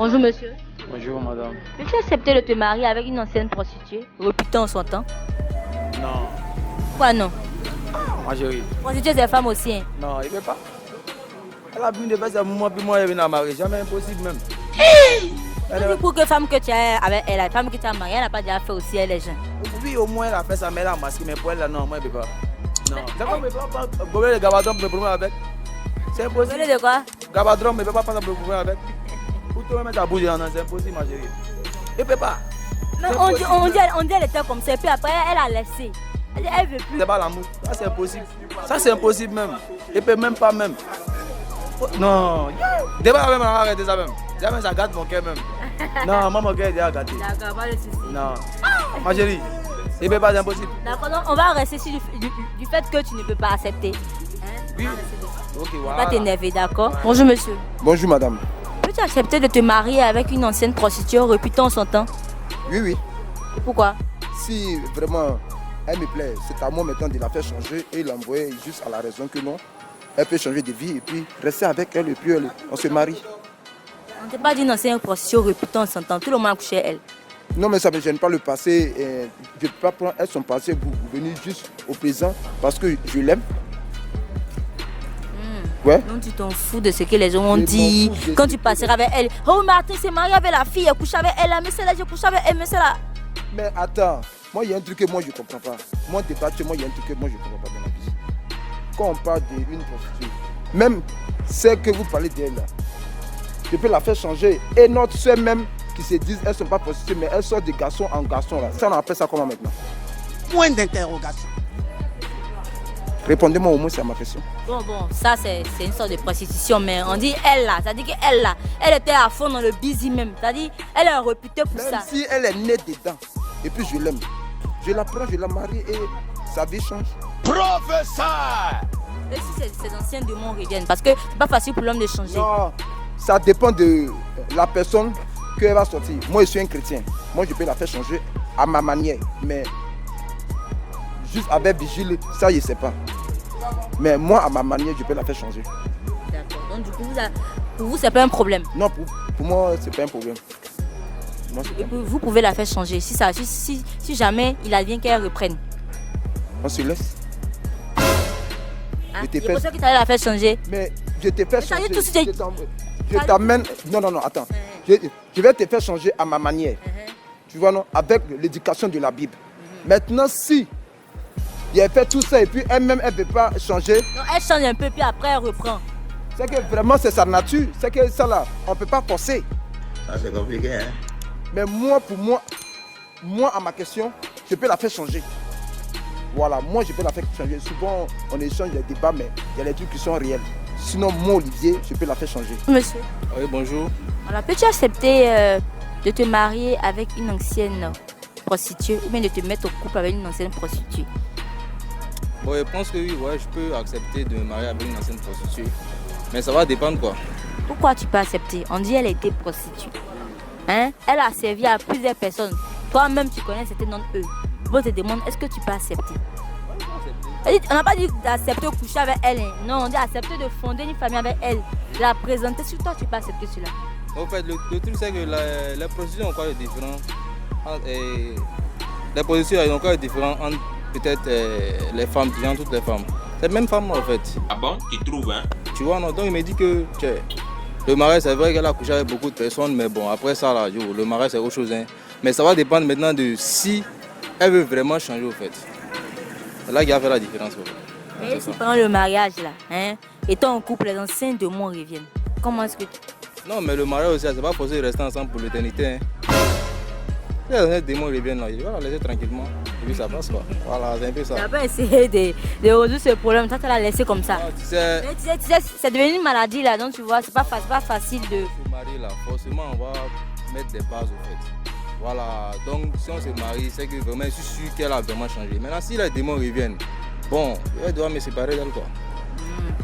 Bonjour monsieur. Bonjour madame. Peux-tu accepter de te marier avec une ancienne prostituée, réputée en son temps? Non. Pourquoi non? Ma chérie. Prostituée, c'est femme aussi. Hein? Non, il ne veut pas. Elle a besoin de faire ça pour moi, puis moi, elle vient à marier. Jamais impossible même. Pour que femme que tu as avec elle, la femme que tu as mariée, elle n'a pas déjà fait aussi elle les gens. Oui, au moins elle a fait ça, mais elle a masqué. Mais pour elle, là, non, moi, je ne peux pas. Non. C'est quoi, je ne peux pas gober le gabadron pour me promener avec. C'est impossible. Vous voulez de quoi? Gabadron, je ne peux pas prendre pour me promener avec. Pour te mettre à bouger, non, c'est impossible, ma chérie. Je ne peux pas. On dit elle était comme ça, et puis après, elle a laissé. Elle veut plus. C'est pas l'amour. Ça, c'est impossible. Ça, c'est impossible même. Je ne peux même pas même. Non. Débat même, on va arrêter ça même. Jamais ça gâte mon cœur même. Non, moi, mon cœur est déjà gâté. D'accord, pas de soucis. Non. Ma chérie, il ne peut pas, c'est impossible. D'accord, donc on va rester sur du fait que tu ne peux pas accepter. Hein? Oui. Ok, On voilà. va t'énerver, d'accord? Bonjour monsieur. Bonjour madame. Peux-tu accepter de te marier avec une ancienne prostituée réputée en son temps? Oui, oui. Pourquoi? Si vraiment elle me plaît, c'est à moi maintenant de la faire changer et l'envoyer juste à la raison que non. Elle peut changer de vie et puis rester avec elle et puis on se marie. On ne t'a pas dit une ancienne prostituée réputée en son temps. Tout le monde a couché elle. Non mais ça ne me gêne pas le passé. Je ne peux pas prendre elle son passé pour venir juste au présent parce que je l'aime. Ouais. Donc tu t'en fous de ce que les gens ont dit quand tu passeras avec elle. Oh Martin s'est marié avec la fille, elle couche avec elle, mais celle-là, je couche avec elle, mais celle-là. Mais attends, moi il y a un truc que moi je ne comprends pas. Moi débattre, moi il y a un truc que moi je ne comprends pas dans la vie. Quand on parle d'une prostituée, même celle que vous parlez d'elle là, je peux la faire changer. Et notre soeur même qui se disent elles ne sont pas prostituées, mais elles sortent de garçon en garçon là. Ça on appelle ça comment maintenant? Point d'interrogation. Répondez-moi au moins à ma question. Bon, ça c'est une sorte de prostitution, mais on dit elle là, ça dit qu'elle là, elle était à fond dans le busy même, ça dit elle est réputée pour Même ça. si elle est née dedans, et puis je l'aime, je la prends, je la marie et sa vie change. Professeur! Et si ces anciens démons reviennent, parce que c'est pas facile pour l'homme de changer. Non, ça dépend de la personne qu'elle va sortir. Moi je suis un chrétien, moi je peux la faire changer à ma manière, mais juste avec vigile, ça je ne sais pas. Mais moi, à ma manière, je peux la faire changer. D'accord. Donc du coup, pour vous, c'est pas un problème. Non, pour moi, c'est pas un problème. Moi, Et vous pouvez la faire changer. Si jamais il advient qu'elle reprenne. on se laisse. Hein? C'est pour ça que tu allais la faire changer. Mais je te fais ça y est, changer. tout de suite. Je t'amène. Non, attends. Je vais te faire changer à ma manière. Tu vois, non? Avec l'éducation de la Bible. Maintenant, si elle fait tout ça et puis elle-même, elle ne veut pas changer. Non, elle change un peu, puis après, elle reprend. C'est que vraiment, c'est sa nature. C'est que ça, là, on ne peut pas forcer. Ça, c'est compliqué, hein? Mais moi, pour moi, à ma question, je peux la faire changer. Voilà, moi, je peux la faire changer. Souvent, on échange des débats, mais il y a des trucs qui sont réels. Sinon, moi, Olivier, je peux la faire changer. Monsieur. Oui, bonjour. Alors, peux-tu accepter de te marier avec une ancienne prostituée ou bien de te mettre au couple avec une ancienne prostituée? Bon, je pense que oui, ouais, je peux accepter de me marier avec une ancienne prostituée. Mais ça va dépendre quoi. Pourquoi tu peux accepter? On dit qu'elle a été prostituée. Hein? Elle a servi à plusieurs personnes. Toi-même, tu connais c'était non eux. Bon, te demande, est-ce que tu peux accepter? On n'a pas dit d'accepter de coucher avec elle. Hein. Non, on dit accepter de fonder une famille avec elle. De la présenter. Sur toi, tu peux accepter cela. En fait, le truc c'est que les prostituées ont encore des différents. Les prostituées ont encore des différents entre peut-être les femmes, disons toutes les femmes. C'est la même femme en fait. Ah bon? Tu trouves, hein? Tu vois, non, donc il me dit que le mariage, c'est vrai qu'elle a couché avec beaucoup de personnes, mais bon, après ça, là, le mariage, c'est autre chose. Hein. Mais ça va dépendre maintenant de si elle veut vraiment changer au fait. C'est là qu'il y a fait la différence. En fait. Et si pendant le mariage, là, hein, étant en couple, les anciens démons reviennent. Comment est-ce que Non, mais le mariage aussi, c'est pas forcé de rester ensemble pour l'éternité. Hein. Si les anciens démons reviennent là, il va la laisser tranquillement. Et puis ça passe quoi. Voilà, c'est un peu ça. tu n'as pas essayé de résoudre ce problème, toi tu l'as laissé comme ça. Non, tu sais, Mais tu sais, c'est devenu une maladie là, donc tu vois, c'est pas facile de... se marier là, forcément on va mettre des bases au fait. Voilà, donc si on se marie, c'est que vraiment je suis sûr qu'elle a vraiment changé. Maintenant si les démons reviennent, bon, je vais devoir me séparer d'elle quoi.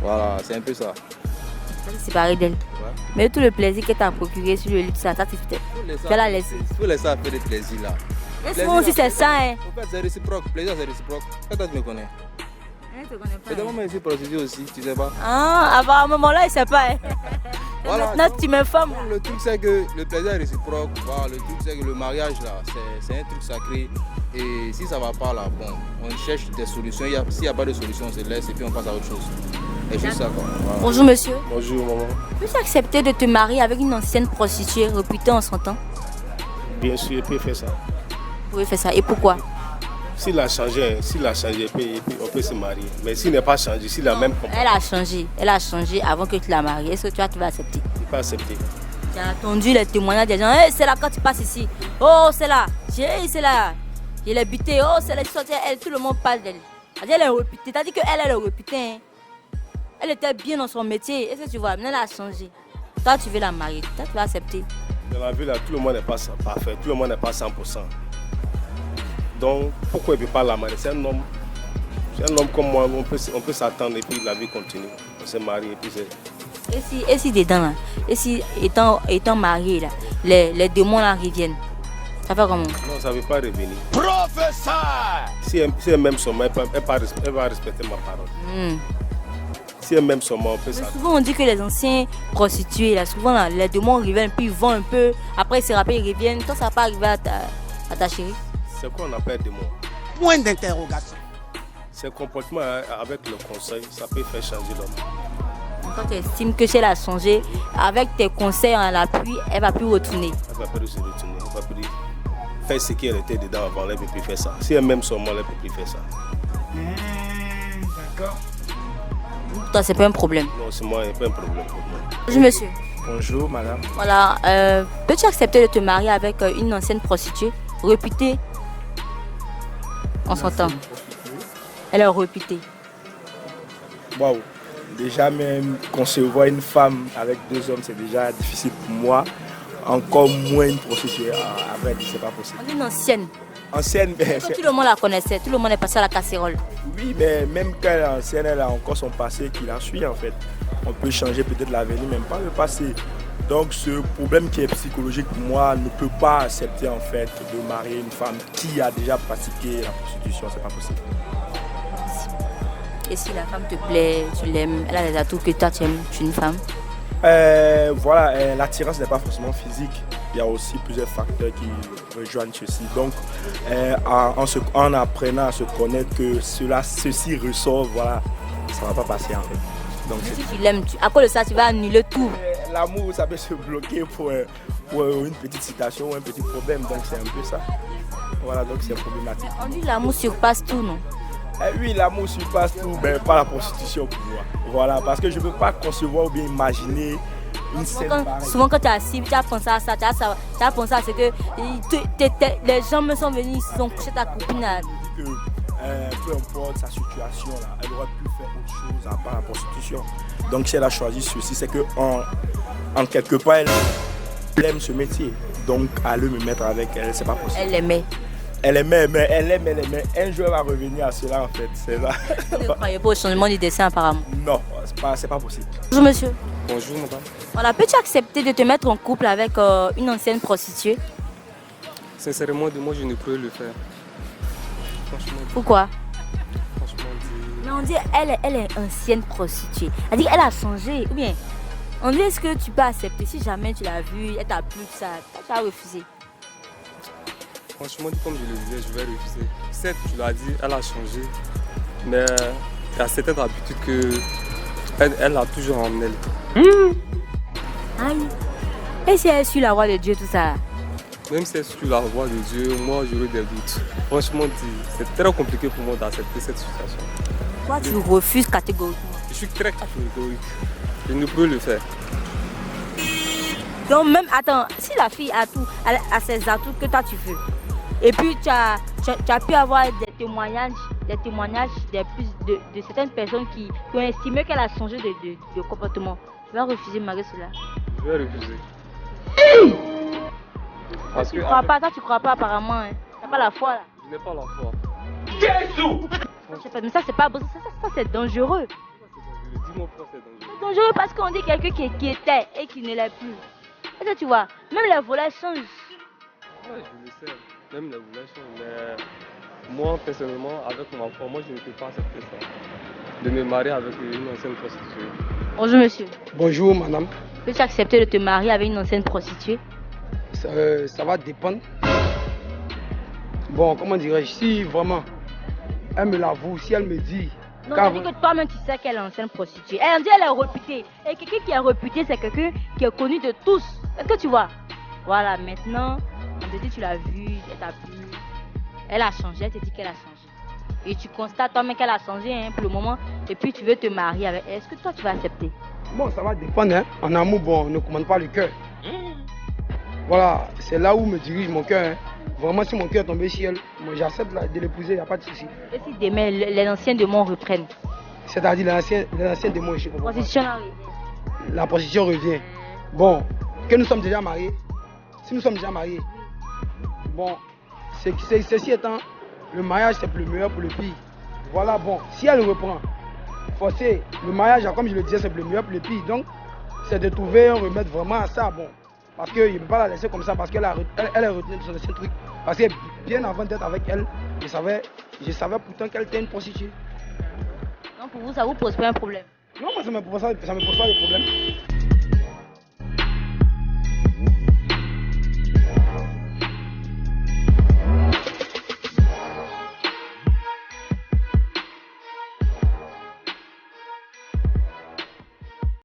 Voilà, c'est un peu ça. Tu vas te séparer d'elle. Ouais. Mais tout le plaisir que tu as procuré sur le lit, ça tu vas la laisser. Il faut laisser faire des plaisirs là. Laisse-moi aussi c'est ça hein. En fait c'est réciproque, plaisir c'est réciproque. Quand tu me connais. Je te connais pas. Et d'abord moi je suis prostituée aussi, tu sais pas. Ah, à un moment là il sait pas hein. Voilà, Maintenant, tu m'informes. le truc c'est que le plaisir est réciproque. Voilà, le truc c'est que le mariage là, c'est un truc sacré. Et si ça va pas là, bon, on cherche des solutions. S'il n'y a pas de solution, on se laisse et puis on passe à autre chose. C'est juste ça quoi. Voilà. Bonjour monsieur. Bonjour maman. Peux-tu accepter de te marier avec une ancienne prostituée réputée en son temps? Bien sûr, il peut faire ça. Vous pouvez faire ça. Et pourquoi? S'il a changé, on peut se marier. Mais s'il n'est pas changé, s'il a même compris, Elle a changé. Elle a changé avant que tu la maries. Est-ce que tu vas accepter? il ne peut pas accepter. Tu as entendu les témoignages des gens. Hey, c'est là quand tu passes ici. Oh, c'est là. C'est là. Je l'ai buté. Oh, c'est là. Elle, tout le monde parle d'elle. Elle est réputée. T'as dit qu'elle est réputée. Hein? Elle était bien dans son métier. Est-ce que tu vois? Maintenant, elle a changé. Toi, tu veux la marier. Toi, tu vas accepter. Dans la vie, là, tout le monde n'est pas parfait. Tout le monde n'est pas 100%. Donc, pourquoi il ne peut pas la marier? C'est un homme comme moi. On peut s'attendre et puis la vie continue. On se marie et puis c'est... Et si dedans, là, et si étant marié, là, les démons là reviennent, ça fait comment? Non, ça ne veut pas revenir. Professeur! Si elle m'aime seulement, elle va respecter ma parole. Si elle m'aime seulement, on peut s'attendre. Souvent on dit que les anciens prostitués, là, souvent là, les démons reviennent, puis ils vont un peu, après ils se rappellent, ils reviennent. Toi, ça va pas arriver à ta chérie? C'est quoi on appelle démon? Point d'interrogation. C'est comportement avec le conseil, ça peut faire changer l'homme. Quand tu estimes que si elle a changé, avec tes conseils en l'appui, elle va plus retourner. Elle va plus se retourner, elle va plus faire ce qu'elle était dedans avant, elle ne peut plus faire ça. Si elle m'aime seulement, elle ne peut plus faire ça. D'accord. Pour toi, c'est pas un problème. Non, c'est moi, il n'y a pas un problème pour moi. Bonjour monsieur. Bonjour madame. Voilà, peux-tu accepter de te marier avec une ancienne prostituée réputée en son temps? Elle est réputée. Waouh. Déjà même concevoir une femme avec deux hommes, c'est déjà difficile pour moi. Encore moins une prostituée. À vrai dire, c'est pas possible. On est une ancienne. Ancienne, mais Tout le monde la connaissait, tout le monde est passé à la casserole. oui, mais même quand elle est ancienne, elle a encore son passé qui la suit en fait. On peut changer peut-être l'avenir, même pas le passé. Donc ce problème qui est psychologique pour moi ne peut pas accepter en fait de marier une femme qui a déjà pratiqué la prostitution, c'est pas possible. Et si la femme te plaît, tu l'aimes, elle a les atouts que toi tu aimes, tu es une femme. Voilà, l'attirance n'est pas forcément physique. Il y a aussi plusieurs facteurs qui rejoignent ceci. Donc, en apprenant à se connaître que ceci ressort, voilà, ça ne va pas passer en fait. Donc, Si tu l'aimes, à cause de ça, tu vas annuler tout. l'amour, ça peut se bloquer pour une petite citation ou un petit problème. Donc, c'est un peu ça. Voilà, donc c'est problématique. On dit l'amour surpasse tout, non? Oui, l'amour surpasse tout, mais pas la prostitution pour moi. Voilà, parce que je ne peux pas concevoir ou bien imaginer une scène pareille. Souvent quand tu es assis, tu as pensé à ça, tu as pensé à ce que les gens me sont venus, ils ont couché ta copine. Là. Que, peu importe sa situation, là, elle aurait pu faire autre chose à part la prostitution. Donc si elle a choisi ceci, c'est que en quelque part, elle aime ce métier. Donc aller me mettre avec elle, c'est pas possible. Elle l'aimait. Elle aimait, mais elle aime. Un jour, elle va revenir à cela en fait. C'est ça. Vous ne croyez pas au changement du dessin apparemment? Non, c'est pas possible. Bonjour monsieur. Bonjour madame. Voilà, peux-tu accepter de te mettre en couple avec une ancienne prostituée? Sincèrement, moi je ne pourrais le faire. Franchement, Pourquoi? franchement Mais on dit elle est ancienne prostituée. Elle dit elle a changé. Ou bien, on dit est-ce que tu peux accepter si jamais tu l'as vue, elle t'a plu, ça, tu as refusé. franchement, comme je le disais, je vais refuser. Certes, tu l'as dit, elle a changé, mais il y a certaines habitudes elle a toujours en elle. Aïe. Et si elle suit la voix de Dieu, tout ça? Même si elle suit la voix de Dieu, moi j'aurais des doutes. Franchement, c'est très compliqué pour moi d'accepter cette situation. Toi, tu refuses catégoriquement. Je suis très catégorique. Je ne pourrais le faire. Donc même, attends, si la fille a tout, elle a ses atouts que toi tu veux, et puis tu as pu avoir des témoignages de certaines personnes qui ont estimé qu'elle a changé de comportement, tu vas refuser malgré cela? Je vais refuser. Parce Tu que crois pas, toi tu crois pas apparemment, hein. T'as pas la foi là. je n'ai pas la foi. Je sais pas, mais ça c'est pas bon, ça c'est dangereux. Dis-moi pourquoi c'est dangereux. C'est dangereux parce qu'on dit quelqu'un qui était et qui ne l'est plus. Est-ce que tu vois, même les volets changent. Ouais, je le sais. Même les volets changent. Mais moi, personnellement, avec ma foi, moi je ne peux pas accepter ça. De me marier avec une ancienne prostituée. Bonjour monsieur. Bonjour madame. Peux-tu accepter de te marier avec une ancienne prostituée? Ça va dépendre. Bon, comment dirais-je, si vraiment elle me l'avoue, si elle me dit... Non, ça dit que toi-même tu sais qu'elle est ancienne prostituée. Elle dit qu'elle est réputée. Et quelqu'un qui est réputé, c'est quelqu'un qui est connu de tous. Est-ce que tu vois? Voilà, maintenant, on te dit tu l'as vue, elle t'a plu. Elle a changé, elle te dit qu'elle a changé. Et tu constates toi-même qu'elle a changé hein, pour le moment. Et puis tu veux te marier avec elle. Est-ce que toi tu vas accepter? Bon, ça va dépendre. Hein. En amour, bon, on ne commande pas le cœur. Voilà, c'est là où me dirige mon cœur. Hein. Vraiment, si mon cœur est tombé sur elle, moi j'accepte de l'épouser, il n'y a pas de souci. Et si demain les anciens démons reprennent? C'est-à-dire les anciens démons, je comprends pas. La prostitution revient. Bon, que nous sommes déjà mariés. Si nous sommes déjà mariés, bon, ceci étant, le mariage c'est le meilleur pour le pire. Voilà, bon, si elle reprend, forcé, le mariage, comme je le disais, c'est le meilleur pour le pire. Donc, c'est de trouver un remède vraiment à ça, bon. Parce qu'il ne peut pas la laisser comme ça, parce qu'elle est retenue de son ancien truc. Parce que bien avant d'être avec elle, je savais pourtant qu'elle était une prostituée. Non, pour vous, ça vous pose pas un problème? Non, moi ça me pose pas de problème.